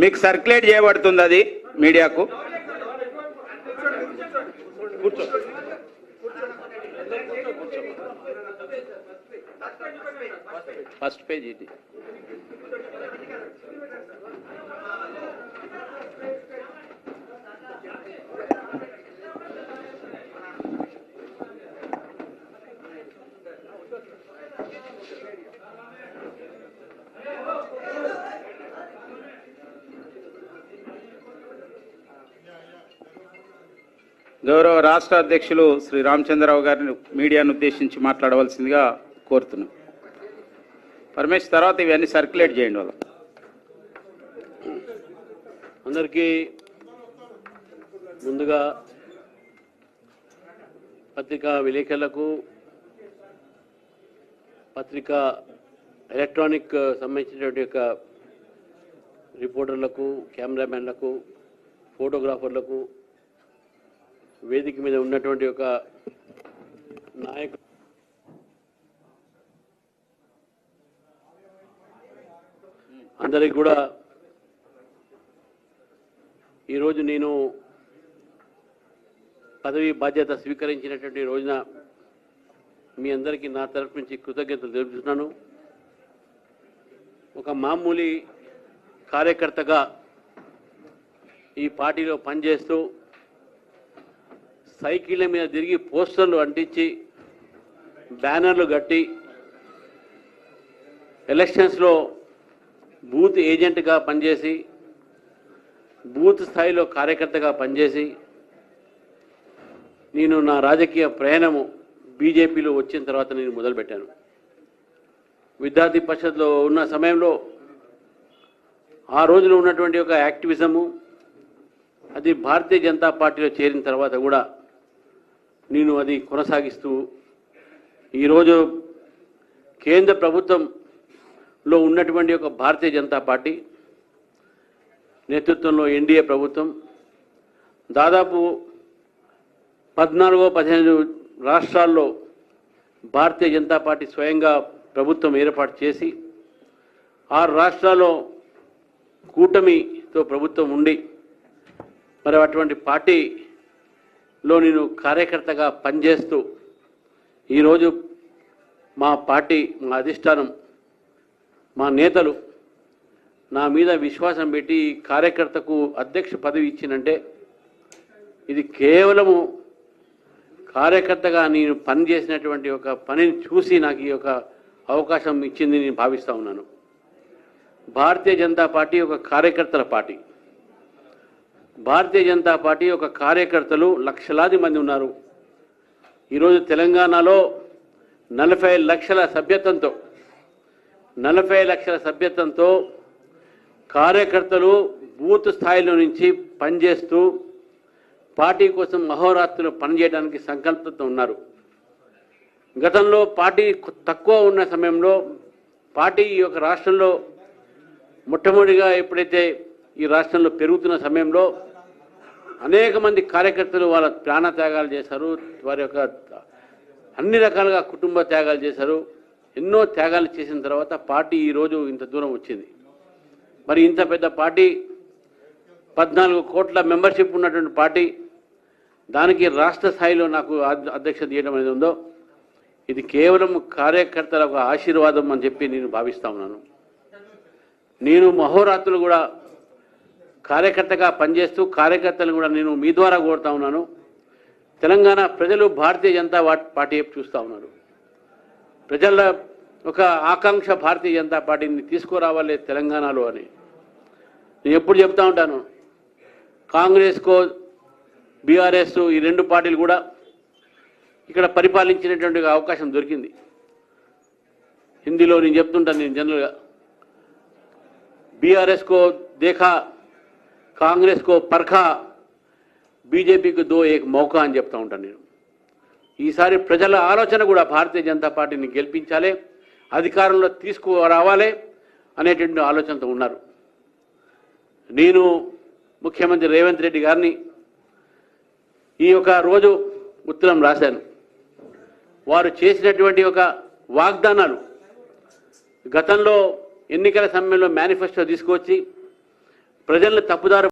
మీకు సర్క్యులేట్ చేయబడుతుంది అది మీడియాకు. ఫస్ట్ పేజ్ ఇది. గౌరవ రాష్ట్ర అధ్యక్షులు శ్రీ రామచంద్రరావు గారిని మీడియాను ఉద్దేశించి మాట్లాడవలసిందిగా కోరుతున్నాం. పరమేశ్ తర్వాత ఇవన్నీ సర్క్యులేట్ చేయండి వాళ్ళ అందరికీ. ముందుగా పత్రికా విలేకరులకు, పత్రికా ఎలక్ట్రానిక్ సంబంధించినటువంటి యొక్క రిపోర్టర్లకు, కెమెరామెన్లకు, ఫోటోగ్రాఫర్లకు, వేదిక మీద ఉన్నటువంటి ఒక నాయకులు అందరికి కూడా ఈరోజు నేను పదవి బాధ్యత స్వీకరించినటువంటి రోజున మీ అందరికీ నా తరఫు నుంచి కృతజ్ఞతలు తెలుపుతున్నాను. ఒక మామూలు కార్యకర్తగా ఈ పార్టీలో పనిచేస్తూ సైకిళ్ళ మీద తిరిగి పోస్టర్లు అంటించి బ్యానర్లు కట్టి ఎలక్షన్స్లో బూత్ ఏజెంట్గా పనిచేసి బూత్ స్థాయిలో కార్యకర్తగా పనిచేసి నేను నా రాజకీయ ప్రయాణము బీజేపీలో వచ్చిన తర్వాత నేను మొదలుపెట్టాను. విద్యార్థి పరిషత్లో ఉన్న సమయంలో ఆ రోజులో ఉన్నటువంటి ఒక యాక్టివిజము అది భారతీయ జనతా పార్టీలో చేరిన తర్వాత కూడా నేను అది కొనసాగిస్తూ ఈరోజు కేంద్ర ప్రభుత్వంలో ఉన్నటువంటి ఒక భారతీయ జనతా పార్టీ నేతృత్వంలో ఎన్డీఏ ప్రభుత్వం దాదాపు 14-15 రాష్ట్రాల్లో భారతీయ జనతా పార్టీ స్వయంగా ప్రభుత్వం ఏర్పాటు చేసి 6 రాష్ట్రాల్లో కూటమితో ప్రభుత్వం ఉండి మరి అటువంటి పార్టీలో నేను కార్యకర్తగా పనిచేస్తూ ఈరోజు మా పార్టీ, మా అధిష్టానం, మా నేతలు నా మీద విశ్వాసం పెట్టి కార్యకర్తకు అధ్యక్ష పదవి ఇచ్చినంటే ఇది కేవలము కార్యకర్తగా నేను పనిచేసినటువంటి ఒక పనిని చూసి నాకు ఈ యొక్క అవకాశం ఇచ్చింది నేను భావిస్తూ ఉన్నాను. భారతీయ జనతా పార్టీ ఒక కార్యకర్తల పార్టీ. భారతీయ జనతా పార్టీ ఒక కార్యకర్తలు లక్షలాది మంది ఉన్నారు. ఈరోజు తెలంగాణలో 40 లక్షల సభ్యత్వంతో కార్యకర్తలు బూత్ స్థాయిలో నుంచి పనిచేస్తూ పార్టీ కోసం అహోరాత్రులు పనిచేయడానికి సంకల్పంతో ఉన్నారు. గతంలో పార్టీ తక్కువ ఉన్న సమయంలో పార్టీ ఈ యొక్క రాష్ట్రంలో మొట్టమొదటిగా ఎప్పుడైతే ఈ రాష్ట్రంలో పెరుగుతున్న సమయంలో అనేక మంది కార్యకర్తలు వాళ్ళ ప్రాణ త్యాగాలు చేశారు. వారి యొక్క అన్ని రకాలుగా కుటుంబ త్యాగాలు చేశారు. ఎన్నో త్యాగాలు చేసిన తర్వాత పార్టీ ఈరోజు ఇంత దూరం వచ్చింది. మరి ఇంత పెద్ద పార్టీ, 14 కోట్ల మెంబర్షిప్ ఉన్నటువంటి పార్టీ, దానికి రాష్ట్ర స్థాయిలో నాకు అధ్యక్షత చేయడం అనేది ఉందో ఇది కేవలం కార్యకర్తల ఒక ఆశీర్వాదం అని చెప్పి నేను భావిస్తూ ఉన్నాను. నేను అహోరాత్రులు కూడా కార్యకర్తగా పనిచేస్తూ కార్యకర్తలను కూడా నేను మీ ద్వారా కోరుతా ఉన్నాను. తెలంగాణ ప్రజలు భారతీయ జనతా పార్టీ చూస్తూ ఉన్నారు. ప్రజల ఒక ఆకాంక్ష భారతీయ జనతా పార్టీని తీసుకురావాలి తెలంగాణలో అని నేను ఎప్పుడు చెప్తా ఉంటాను. కాంగ్రెస్కో బీఆర్ఎస్ ఈ 2 పార్టీలు కూడా ఇక్కడ పరిపాలించినటువంటి అవకాశం దొరికింది. హిందీలో నేను చెప్తుంటాను. నేను జనరల్గా बीआरएस को देखा, कांग्रेस को परखा, बीजेपी को 2 एक मौका అని చెప్తా ఉంటాను నేను. ఈసారి ప్రజల ఆలోచన కూడా భారతీయ జనతా పార్టీని గెలిపించాలి, అధికారంలో తీసుకురావాలి అనేటువంటి ఆలోచనతో ఉన్నారు. నేను ముఖ్యమంత్రి రేవంత్ రెడ్డి గారిని ఈ యొక్క రోజు ఉత్తరం రాశాను. వారు చేసినటువంటి ఒక వాగ్దానాలు గతంలో ఎన్నికల సమయంలో మేనిఫెస్టో తీసుకొచ్చి ప్రజలను తప్పుదారు